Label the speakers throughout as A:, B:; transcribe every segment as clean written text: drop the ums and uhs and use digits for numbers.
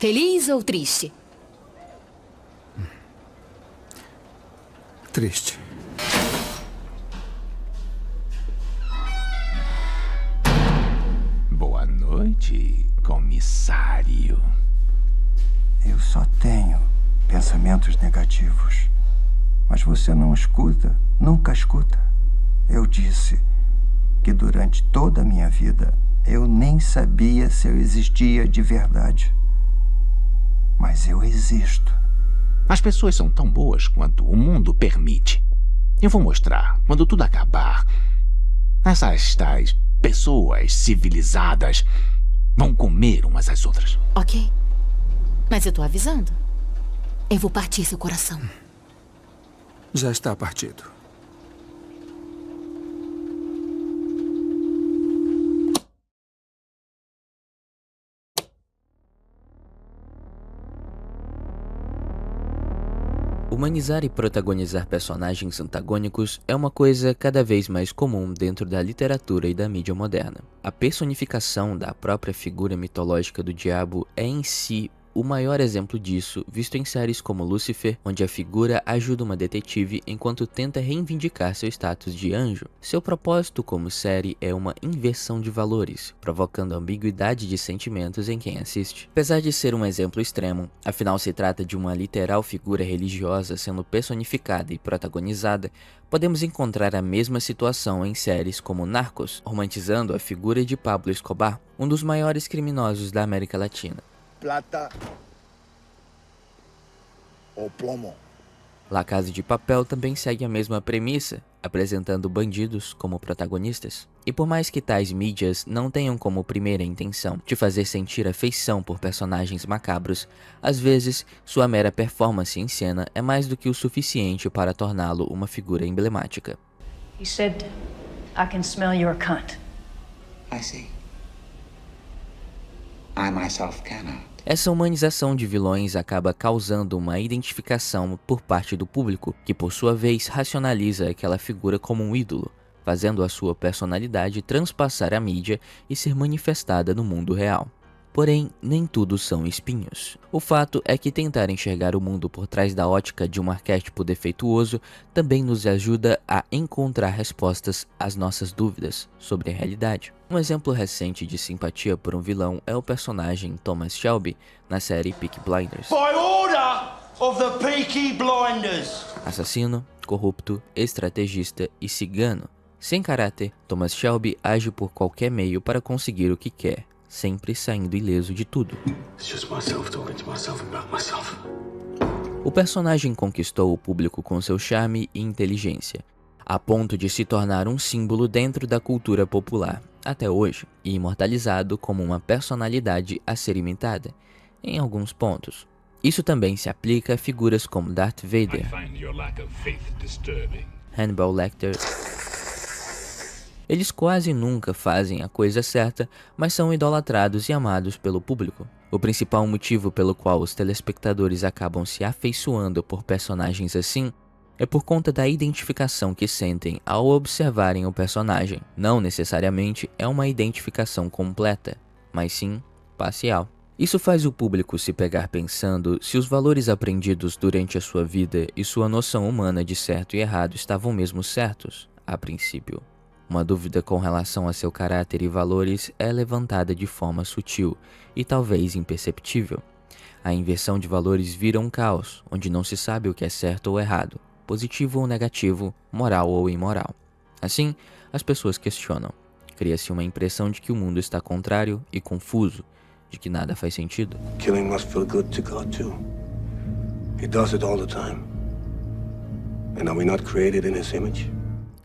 A: Feliz ou triste?
B: Triste.
C: Boa noite, comissário.
D: Eu só tenho pensamentos negativos. Mas você não escuta, nunca escuta. Eu disse que durante toda a minha vida eu nem sabia se eu existia de verdade. Mas eu existo.
C: As pessoas são tão boas quanto o mundo permite. Eu vou mostrar, quando tudo acabar, essas tais pessoas civilizadas vão comer umas às outras.
A: Ok. Mas eu tô avisando. Eu vou partir seu coração.
B: Já está partido.
E: Humanizar e protagonizar personagens antagônicos é uma coisa cada vez mais comum dentro da literatura e da mídia moderna. A personificação da própria figura mitológica do diabo é em si o maior exemplo disso, visto em séries como Lucifer, onde a figura ajuda uma detetive enquanto tenta reivindicar seu status de anjo. Seu propósito como série é uma inversão de valores, provocando ambiguidade de sentimentos em quem assiste. Apesar de ser um exemplo extremo, afinal se trata de uma literal figura religiosa sendo personificada e protagonizada, podemos encontrar a mesma situação em séries como Narcos, romantizando a figura de Pablo Escobar, um dos maiores criminosos da América Latina.
F: Plata ou plomo.
E: La Casa de Papel também segue a mesma premissa, apresentando bandidos como protagonistas. E por mais que tais mídias não tenham como primeira intenção te fazer sentir afeição por personagens macabros, às vezes sua mera performance em cena é mais do que o suficiente para torná-lo uma figura emblemática.
G: He said, I can smell your cunt.
H: I see. I myself cannot.
E: Essa humanização de vilões acaba causando uma identificação por parte do público, que por sua vez racionaliza aquela figura como um ídolo, fazendo a sua personalidade transpassar a mídia e ser manifestada no mundo real. Porém, nem tudo são espinhos. O fato é que tentar enxergar o mundo por trás da ótica de um arquétipo defeituoso também nos ajuda a encontrar respostas às nossas dúvidas sobre a realidade. Um exemplo recente de simpatia por um vilão é o personagem Thomas Shelby na série Peaky Blinders.
I: By order of the Peaky Blinders.
E: Assassino, corrupto, estrategista e cigano. Sem caráter, Thomas Shelby age por qualquer meio para conseguir o que quer, sempre saindo ileso de tudo. O personagem conquistou o público com seu charme e inteligência, a ponto de se tornar um símbolo dentro da cultura popular, até hoje, e imortalizado como uma personalidade a ser imitada, em alguns pontos. Isso também se aplica a figuras como Darth Vader, Hannibal Lecter. Eles quase nunca fazem a coisa certa, mas são idolatrados e amados pelo público. O principal motivo pelo qual os telespectadores acabam se afeiçoando por personagens assim é por conta da identificação que sentem ao observarem o personagem. Não necessariamente é uma identificação completa, mas sim parcial. Isso faz o público se pegar pensando se os valores aprendidos durante a sua vida e sua noção humana de certo e errado estavam mesmo certos, a princípio. Uma dúvida com relação a seu caráter e valores é levantada de forma sutil e talvez imperceptível. A inversão de valores vira um caos, onde não se sabe o que é certo ou errado, positivo ou negativo, moral ou imoral. Assim, as pessoas questionam. Cria-se uma impressão de que o mundo está contrário e confuso, de que nada faz sentido.
F: Killing must feel good to God too. He does it all the time. And are we not created in his image?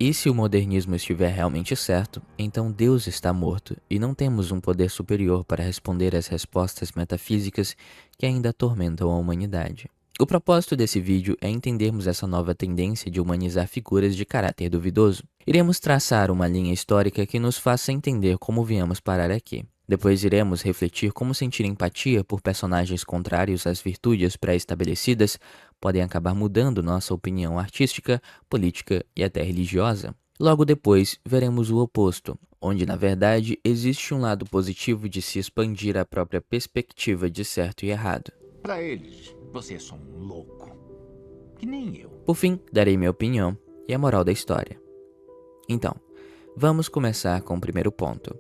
E: E se o modernismo estiver realmente certo, então Deus está morto e não temos um poder superior para responder às respostas metafísicas que ainda atormentam a humanidade. O propósito desse vídeo é entendermos essa nova tendência de humanizar figuras de caráter duvidoso. Iremos traçar uma linha histórica que nos faça entender como viemos parar aqui. Depois iremos refletir como sentir empatia por personagens contrários às virtudes pré-estabelecidas podem acabar mudando nossa opinião artística, política e até religiosa. Logo depois, veremos o oposto, onde na verdade existe um lado positivo de se expandir a própria perspectiva de certo e errado.
C: Para eles, você é só um louco. Que nem eu.
E: Por fim, darei minha opinião e a moral da história. Então, vamos começar com o primeiro ponto.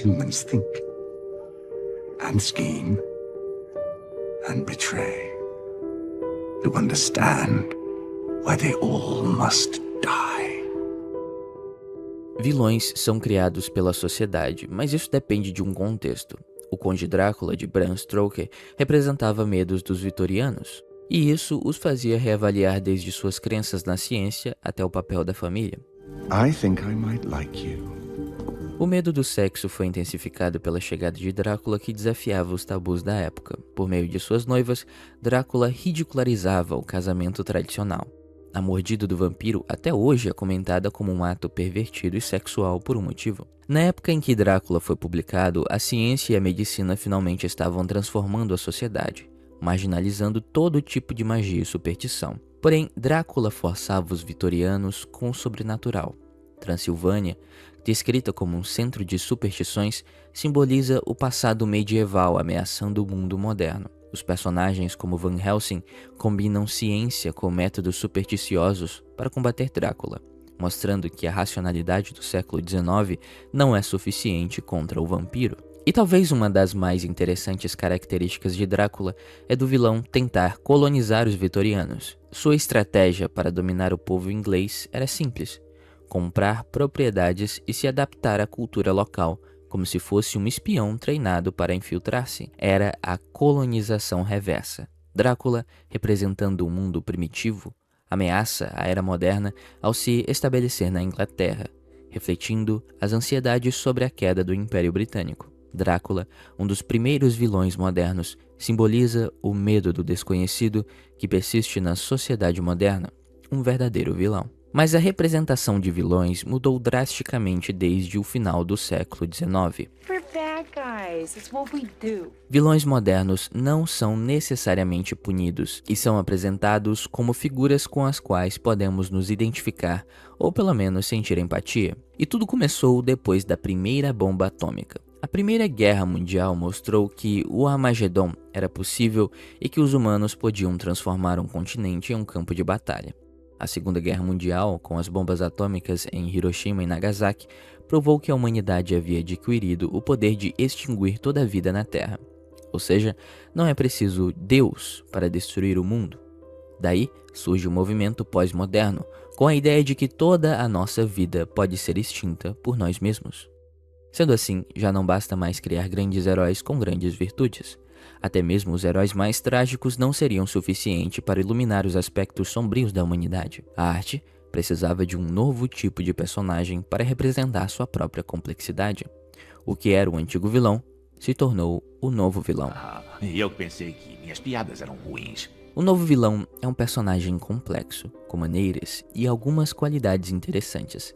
H: Humans think and scheme and betray to understand why they all must die.
E: Vilões são criados pela sociedade, mas isso depende de um contexto. O Conde Drácula de Bram Stoker representava medos dos vitorianos, e isso os fazia reavaliar desde suas crenças na ciência até o papel da família.
H: I think I might like you.
E: O medo do sexo foi intensificado pela chegada de Drácula, que desafiava os tabus da época. Por meio de suas noivas, Drácula ridicularizava o casamento tradicional. A mordida do vampiro até hoje é comentada como um ato pervertido e sexual por um motivo. Na época em que Drácula foi publicado, a ciência e a medicina finalmente estavam transformando a sociedade, marginalizando todo tipo de magia e superstição. Porém, Drácula forçava os vitorianos com o sobrenatural. Transilvânia, descrita como um centro de superstições, simboliza o passado medieval ameaçando o mundo moderno. Os personagens como Van Helsing combinam ciência com métodos supersticiosos para combater Drácula, mostrando que a racionalidade do século XIX não é suficiente contra o vampiro. E talvez uma das mais interessantes características de Drácula é do vilão tentar colonizar os vitorianos. Sua estratégia para dominar o povo inglês era simples: comprar propriedades e se adaptar à cultura local, como se fosse um espião treinado para infiltrar-se. Era a colonização reversa. Drácula, representando um mundo primitivo, ameaça a era moderna ao se estabelecer na Inglaterra, refletindo as ansiedades sobre a queda do Império Britânico. Drácula, um dos primeiros vilões modernos, simboliza o medo do desconhecido que persiste na sociedade moderna, um verdadeiro vilão. Mas a representação de vilões mudou drasticamente desde o final do século XIX. Vilões modernos não são necessariamente punidos e são apresentados como figuras com as quais podemos nos identificar ou pelo menos sentir empatia. E tudo começou depois da primeira bomba atômica. A Primeira Guerra Mundial mostrou que o Armagedon era possível e que os humanos podiam transformar um continente em um campo de batalha. A Segunda Guerra Mundial, com as bombas atômicas em Hiroshima e Nagasaki, provou que a humanidade havia adquirido o poder de extinguir toda a vida na Terra. Ou seja, não é preciso Deus para destruir o mundo. Daí surge o movimento pós-moderno, com a ideia de que toda a nossa vida pode ser extinta por nós mesmos. Sendo assim, já não basta mais criar grandes heróis com grandes virtudes. Até mesmo os heróis mais trágicos não seriam suficientes para iluminar os aspectos sombrios da humanidade. A arte precisava de um novo tipo de personagem para representar sua própria complexidade. O que era o antigo vilão se tornou o novo vilão.
C: E eu pensei que minhas piadas eram ruins.
E: O novo vilão é um personagem complexo, com maneiras e algumas qualidades interessantes.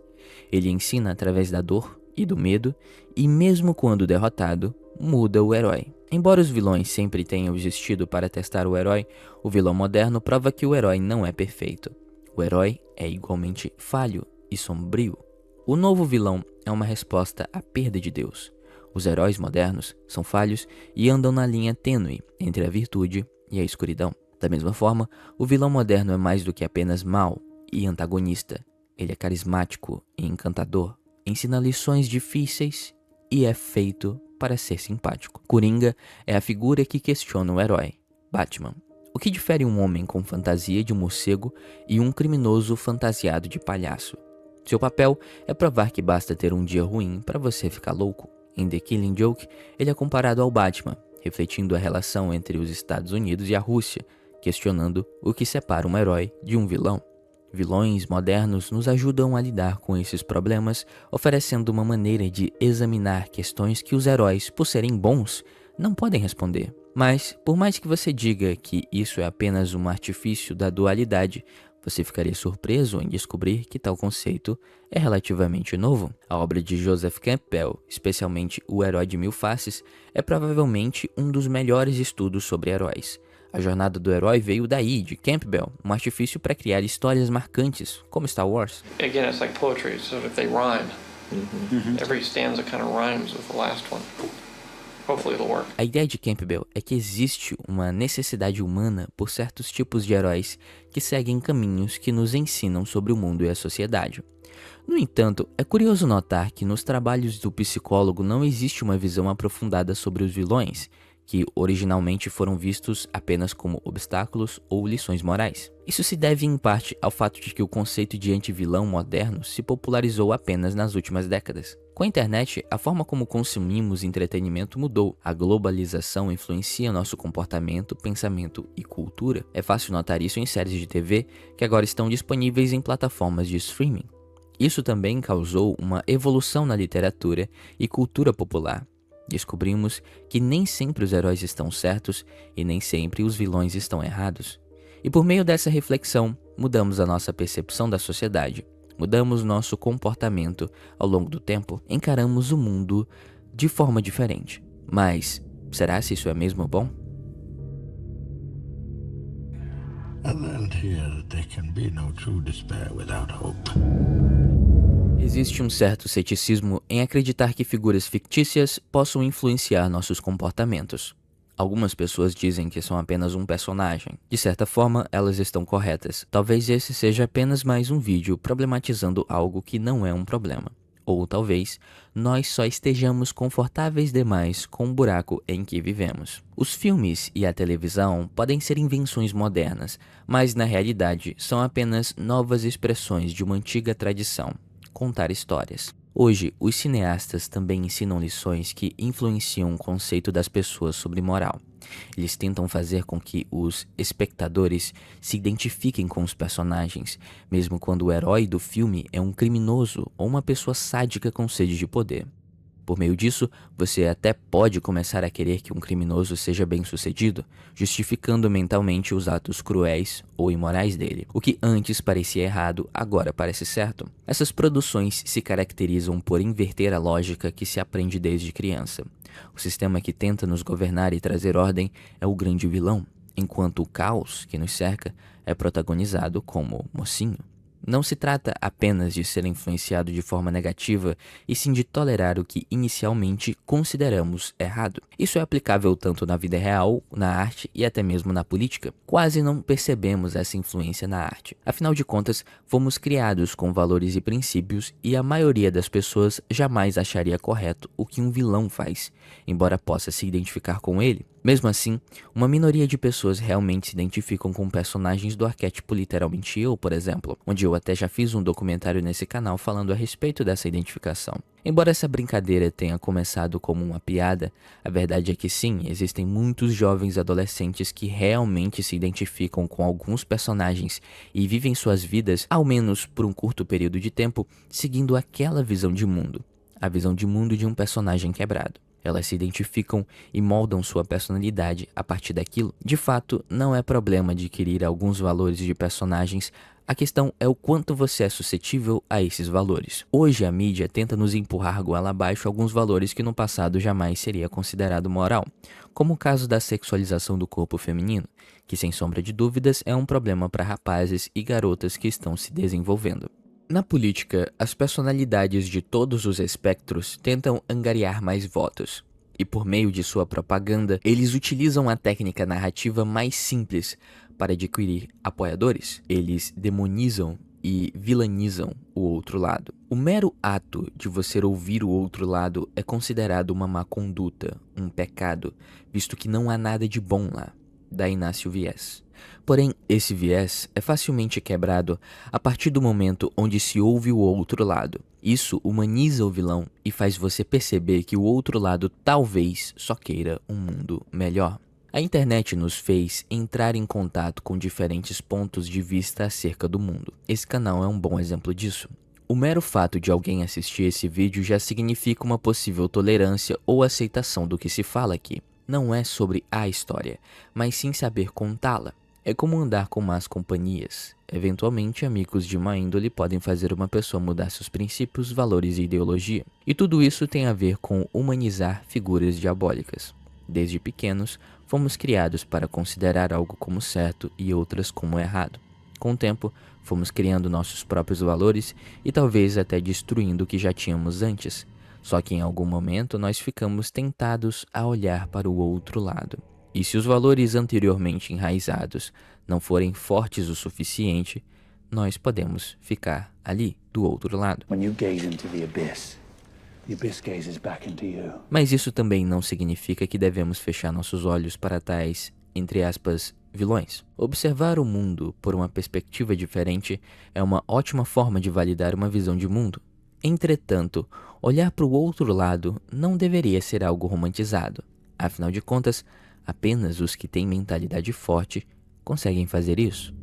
E: Ele ensina através da dor e do medo, e mesmo quando derrotado, muda o herói. Embora os vilões sempre tenham existido para testar o herói, o vilão moderno prova que o herói não é perfeito. O herói é igualmente falho e sombrio. O novo vilão é uma resposta à perda de Deus. Os heróis modernos são falhos e andam na linha tênue entre a virtude e a escuridão. Da mesma forma, o vilão moderno é mais do que apenas mau e antagonista. Ele é carismático e encantador, ensina lições difíceis e é feito para ser simpático. Coringa é a figura que questiona o herói, Batman. O que difere um homem com fantasia de morcego e um criminoso fantasiado de palhaço? Seu papel é provar que basta ter um dia ruim para você ficar louco. Em The Killing Joke, ele é comparado ao Batman, refletindo a relação entre os Estados Unidos e a Rússia, questionando o que separa um herói de um vilão. Vilões modernos nos ajudam a lidar com esses problemas, oferecendo uma maneira de examinar questões que os heróis, por serem bons, não podem responder. Mas, por mais que você diga que isso é apenas um artifício da dualidade, você ficaria surpreso em descobrir que tal conceito é relativamente novo. A obra de Joseph Campbell, especialmente O Herói de Mil Faces, é provavelmente um dos melhores estudos sobre heróis. A jornada do herói veio daí, de Campbell, um artifício para criar histórias marcantes, como Star Wars.
J: Again, it's like poetry, so if they rhyme, every stanza kind of rhymes with the last one. Hopefully it'll work.
E: A ideia de Campbell é que existe uma necessidade humana por certos tipos de heróis que seguem caminhos que nos ensinam sobre o mundo e a sociedade. No entanto, é curioso notar que nos trabalhos do psicólogo não existe uma visão aprofundada sobre os vilões, que originalmente foram vistos apenas como obstáculos ou lições morais. Isso se deve em parte ao fato de que o conceito de anti-vilão moderno se popularizou apenas nas últimas décadas. Com a internet, a forma como consumimos entretenimento mudou. A globalização influencia nosso comportamento, pensamento e cultura. É fácil notar isso em séries de TV que agora estão disponíveis em plataformas de streaming. Isso também causou uma evolução na literatura e cultura popular. Descobrimos que nem sempre os heróis estão certos e nem sempre os vilões estão errados. E por meio dessa reflexão, mudamos a nossa percepção da sociedade, mudamos nosso comportamento ao longo do tempo, encaramos o mundo de forma diferente. Mas, será se isso é mesmo bom?
H: I learned here that there can be no true despair without hope.
E: Existe um certo ceticismo em acreditar que figuras fictícias possam influenciar nossos comportamentos. Algumas pessoas dizem que são apenas um personagem. De certa forma, elas estão corretas. Talvez esse seja apenas mais um vídeo problematizando algo que não é um problema. Ou talvez nós só estejamos confortáveis demais com o buraco em que vivemos. Os filmes e a televisão podem ser invenções modernas, mas na realidade são apenas novas expressões de uma antiga tradição: contar histórias. Hoje, os cineastas também ensinam lições que influenciam o conceito das pessoas sobre moral. Eles tentam fazer com que os espectadores se identifiquem com os personagens, mesmo quando o herói do filme é um criminoso ou uma pessoa sádica com sede de poder. Por meio disso, você até pode começar a querer que um criminoso seja bem-sucedido, justificando mentalmente os atos cruéis ou imorais dele. O que antes parecia errado, agora parece certo. Essas produções se caracterizam por inverter a lógica que se aprende desde criança. O sistema que tenta nos governar e trazer ordem é o grande vilão, enquanto o caos que nos cerca é protagonizado como mocinho. Não se trata apenas de ser influenciado de forma negativa, e sim de tolerar o que inicialmente consideramos errado. Isso é aplicável tanto na vida real, na arte e até mesmo na política. Quase não percebemos essa influência na arte. Afinal de contas, fomos criados com valores e princípios, e a maioria das pessoas jamais acharia correto o que um vilão faz, embora possa se identificar com ele. Mesmo assim, uma minoria de pessoas realmente se identificam com personagens do arquétipo Literalmente Eu, por exemplo, onde eu até já fiz um documentário nesse canal falando a respeito dessa identificação. Embora essa brincadeira tenha começado como uma piada, a verdade é que sim, existem muitos jovens adolescentes que realmente se identificam com alguns personagens e vivem suas vidas, ao menos por um curto período de tempo, seguindo aquela visão de mundo, a visão de mundo de um personagem quebrado. Elas se identificam e moldam sua personalidade a partir daquilo. De fato, não é problema adquirir alguns valores de personagens, a questão é o quanto você é suscetível a esses valores. Hoje a mídia tenta nos empurrar goela abaixo alguns valores que no passado jamais seria considerado moral, como o caso da sexualização do corpo feminino, que sem sombra de dúvidas é um problema para rapazes e garotas que estão se desenvolvendo. Na política, as personalidades de todos os espectros tentam angariar mais votos. E por meio de sua propaganda, eles utilizam a técnica narrativa mais simples para adquirir apoiadores. Eles demonizam e vilanizam o outro lado. O mero ato de você ouvir o outro lado é considerado uma má conduta, um pecado, visto que não há nada de bom lá. Daí nasce o viés. Porém, esse viés é facilmente quebrado a partir do momento onde se ouve o outro lado. Isso humaniza o vilão e faz você perceber que o outro lado talvez só queira um mundo melhor. A internet nos fez entrar em contato com diferentes pontos de vista acerca do mundo. Esse canal é um bom exemplo disso. O mero fato de alguém assistir esse vídeo já significa uma possível tolerância ou aceitação do que se fala aqui. Não é sobre a história, mas sim saber contá-la. É como andar com más companhias. Eventualmente, amigos de má índole podem fazer uma pessoa mudar seus princípios, valores e ideologia. E tudo isso tem a ver com humanizar figuras diabólicas. Desde pequenos, fomos criados para considerar algo como certo e outras como errado. Com o tempo, fomos criando nossos próprios valores e talvez até destruindo o que já tínhamos antes. Só que em algum momento nós ficamos tentados a olhar para o outro lado. E se os valores anteriormente enraizados não forem fortes o suficiente, nós podemos ficar ali, do outro lado. Mas isso também não significa que devemos fechar nossos olhos para tais, entre aspas, vilões. Observar o mundo por uma perspectiva diferente é uma ótima forma de validar uma visão de mundo. Entretanto, olhar para o outro lado não deveria ser algo romantizado. Afinal de contas, apenas os que têm mentalidade forte conseguem fazer isso.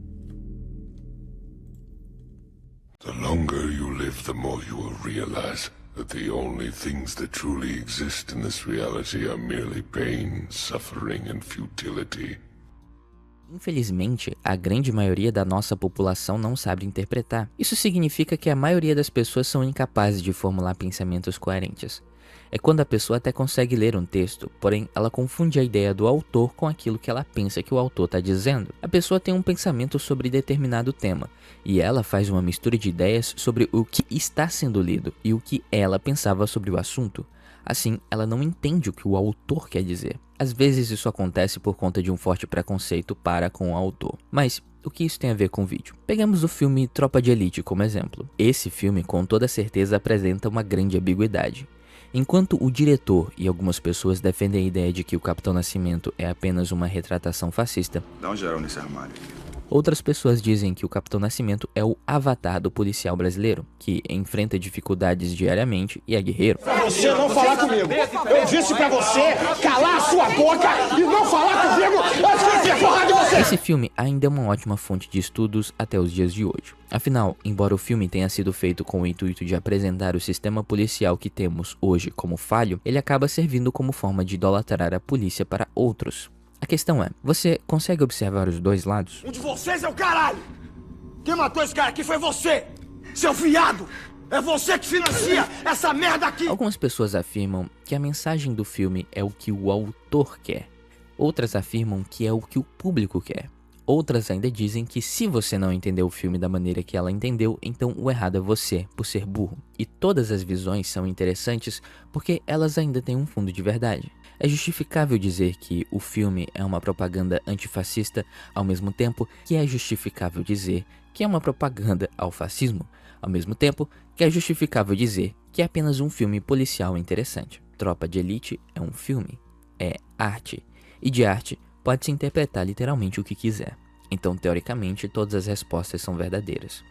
K: The longer you live, the more you will realize that the only things that truly exist in this reality are merely pain, suffering and futility.
E: Infelizmente, a grande maioria da nossa população não sabe interpretar. Isso significa que a maioria das pessoas são incapazes de formular pensamentos coerentes. É quando a pessoa até consegue ler um texto, porém ela confunde a ideia do autor com aquilo que ela pensa que o autor está dizendo. A pessoa tem um pensamento sobre determinado tema, e ela faz uma mistura de ideias sobre o que está sendo lido e o que ela pensava sobre o assunto. Assim, ela não entende o que o autor quer dizer. Às vezes isso acontece por conta de um forte preconceito para com o autor. Mas o que isso tem a ver com o vídeo? Pegamos o filme Tropa de Elite como exemplo. Esse filme com toda certeza apresenta uma grande ambiguidade. Enquanto o diretor e algumas pessoas defendem a ideia de que o Capitão Nascimento é apenas uma retratação fascista,
L: Dá um geral nesse armário.
E: Outras pessoas dizem que o Capitão Nascimento é o avatar do policial brasileiro, que enfrenta dificuldades diariamente e é guerreiro.
I: Pra você não falar comigo. Eu disse pra você calar a sua boca e não falar comigo antes de porra de você.
E: Esse filme ainda é uma ótima fonte de estudos até os dias de hoje. Afinal, embora o filme tenha sido feito com o intuito de apresentar o sistema policial que temos hoje como falho, ele acaba servindo como forma de idolatrar a polícia para outros. A questão é, você consegue observar os dois lados?
I: Um de vocês é o caralho! Quem matou esse cara aqui foi você! Seu fiado! É você que financia essa merda aqui!
E: Algumas pessoas afirmam que a mensagem do filme é o que o autor quer. Outras afirmam que é o que o público quer. Outras ainda dizem que se você não entendeu o filme da maneira que ela entendeu, então o errado é você, por ser burro. E todas as visões são interessantes porque elas ainda têm um fundo de verdade. É justificável dizer que o filme é uma propaganda antifascista, ao mesmo tempo que é justificável dizer que é uma propaganda ao fascismo, ao mesmo tempo que é justificável dizer que é apenas um filme policial interessante. Tropa de Elite é um filme, é arte, e de arte pode-se interpretar literalmente o que quiser. Então, teoricamente, todas as respostas são verdadeiras.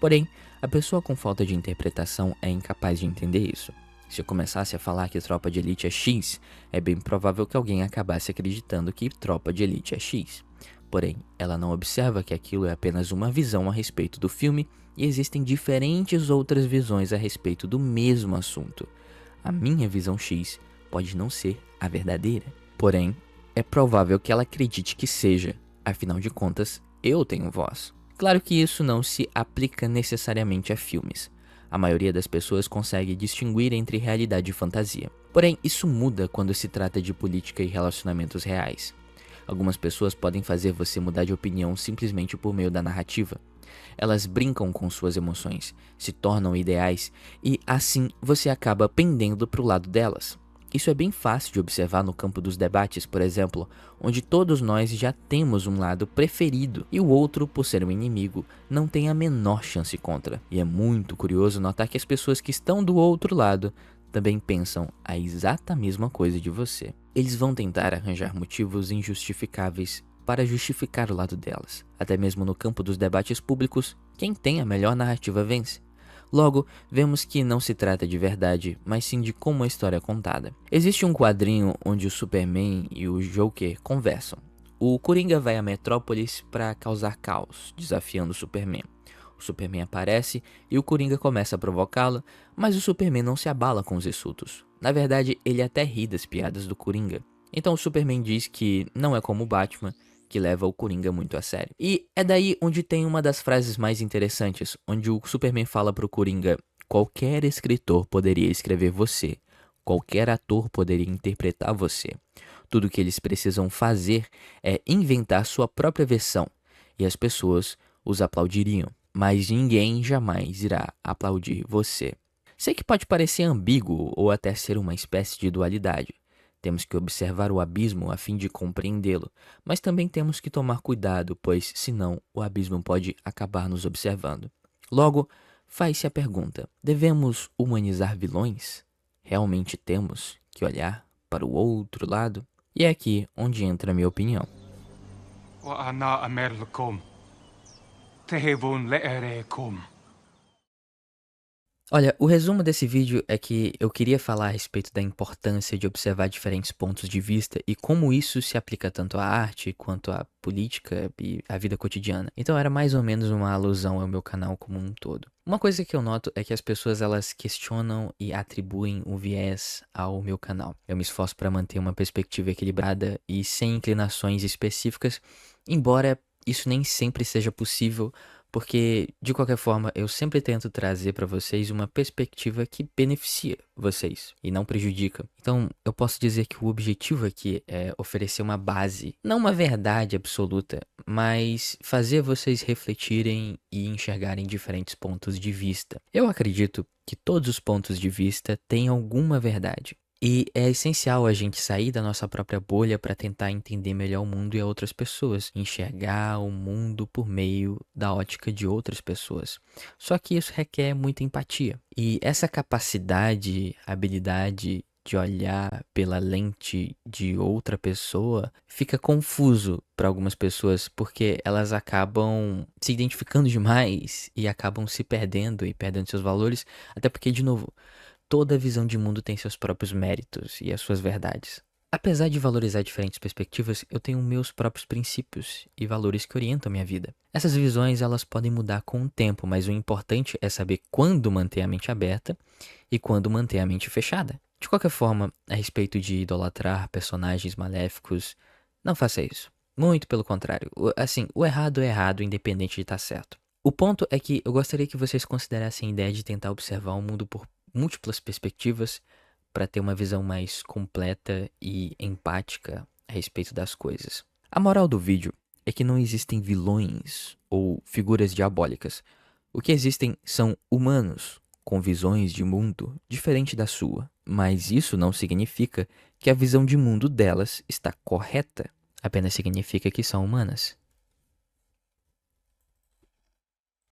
E: Porém, a pessoa com falta de interpretação é incapaz de entender isso. Se eu começasse a falar que Tropa de Elite é X, é bem provável que alguém acabasse acreditando que Tropa de Elite é X. Porém, ela não observa que aquilo é apenas uma visão a respeito do filme e existem diferentes outras visões a respeito do mesmo assunto. A minha visão X pode não ser a verdadeira. Porém, é provável que ela acredite que seja. Afinal de contas, eu tenho voz. Claro que isso não se aplica necessariamente a filmes. A maioria das pessoas consegue distinguir entre realidade e fantasia. Porém, isso muda quando se trata de política e relacionamentos reais. Algumas pessoas podem fazer você mudar de opinião simplesmente por meio da narrativa. Elas brincam com suas emoções, se tornam ideais e, assim, você acaba pendendo para o lado delas. Isso é bem fácil de observar no campo dos debates, por exemplo, onde todos nós já temos um lado preferido e o outro, por ser um inimigo, não tem a menor chance contra. E é muito curioso notar que as pessoas que estão do outro lado também pensam a exata mesma coisa de você. Eles vão tentar arranjar motivos injustificáveis para justificar o lado delas. Até mesmo no campo dos debates públicos, quem tem a melhor narrativa vence. Logo, vemos que não se trata de verdade, mas sim de como a história é contada. Existe um quadrinho onde o Superman e o Joker conversam. O Coringa vai a Metrópolis para causar caos, desafiando o Superman. O Superman aparece e o Coringa começa a provocá-lo, mas o Superman não se abala com os insultos. Na verdade, ele até ri das piadas do Coringa. Então o Superman diz que não é como o Batman, que leva o Coringa muito a sério. E é daí onde tem uma das frases mais interessantes, onde o Superman fala pro Coringa: qualquer escritor poderia escrever você, Qualquer ator poderia interpretar você. Tudo que eles precisam fazer é inventar sua própria versão, e as pessoas os aplaudiriam, mas ninguém jamais irá aplaudir você. Sei que pode parecer ambíguo ou até ser uma espécie de dualidade. Temos que observar o abismo a fim de compreendê-lo, mas também temos que tomar cuidado, pois senão o abismo pode acabar nos observando. Logo, faz-se a pergunta: devemos humanizar vilões? Realmente temos que olhar para o outro lado? E é aqui onde entra a minha opinião. Olha, o resumo desse vídeo é que eu queria falar a respeito da importância de observar diferentes pontos de vista e como isso se aplica tanto à arte quanto à política e à vida cotidiana. Então era mais ou menos uma alusão ao meu canal como um todo. Uma coisa que eu noto é que as pessoas elas questionam e atribuem um viés ao meu canal. Eu me esforço para manter uma perspectiva equilibrada e sem inclinações específicas, embora isso nem sempre seja possível, porque, de qualquer forma, eu sempre tento trazer para vocês uma perspectiva que beneficia vocês e não prejudica. Então, eu posso dizer que o objetivo aqui é oferecer uma base, não uma verdade absoluta, mas fazer vocês refletirem e enxergarem diferentes pontos de vista. Eu acredito que todos os pontos de vista têm alguma verdade. E é essencial a gente sair da nossa própria bolha para tentar entender melhor o mundo e outras pessoas, enxergar o mundo por meio da ótica de outras pessoas. Só que isso requer muita empatia. E essa capacidade, habilidade de olhar pela lente de outra pessoa fica confuso para algumas pessoas porque elas acabam se identificando demais e acabam se perdendo e perdendo seus valores, até porque, de novo, toda visão de mundo tem seus próprios méritos e as suas verdades. Apesar de valorizar diferentes perspectivas, eu tenho meus próprios princípios e valores que orientam a minha vida. Essas visões elas podem mudar com o tempo, mas o importante é saber quando manter a mente aberta e quando manter a mente fechada. De qualquer forma, a respeito de idolatrar personagens maléficos, não faça isso. Muito pelo contrário. O errado é errado, independente de estar certo. O ponto é que eu gostaria que vocês considerassem a ideia de tentar observar o mundo por múltiplas perspectivas para ter uma visão mais completa e empática a respeito das coisas. A moral do vídeo é que não existem vilões ou figuras diabólicas. O que existem são humanos com visões de mundo diferente da sua, mas isso não significa que a visão de mundo delas está correta, apenas significa que são humanas.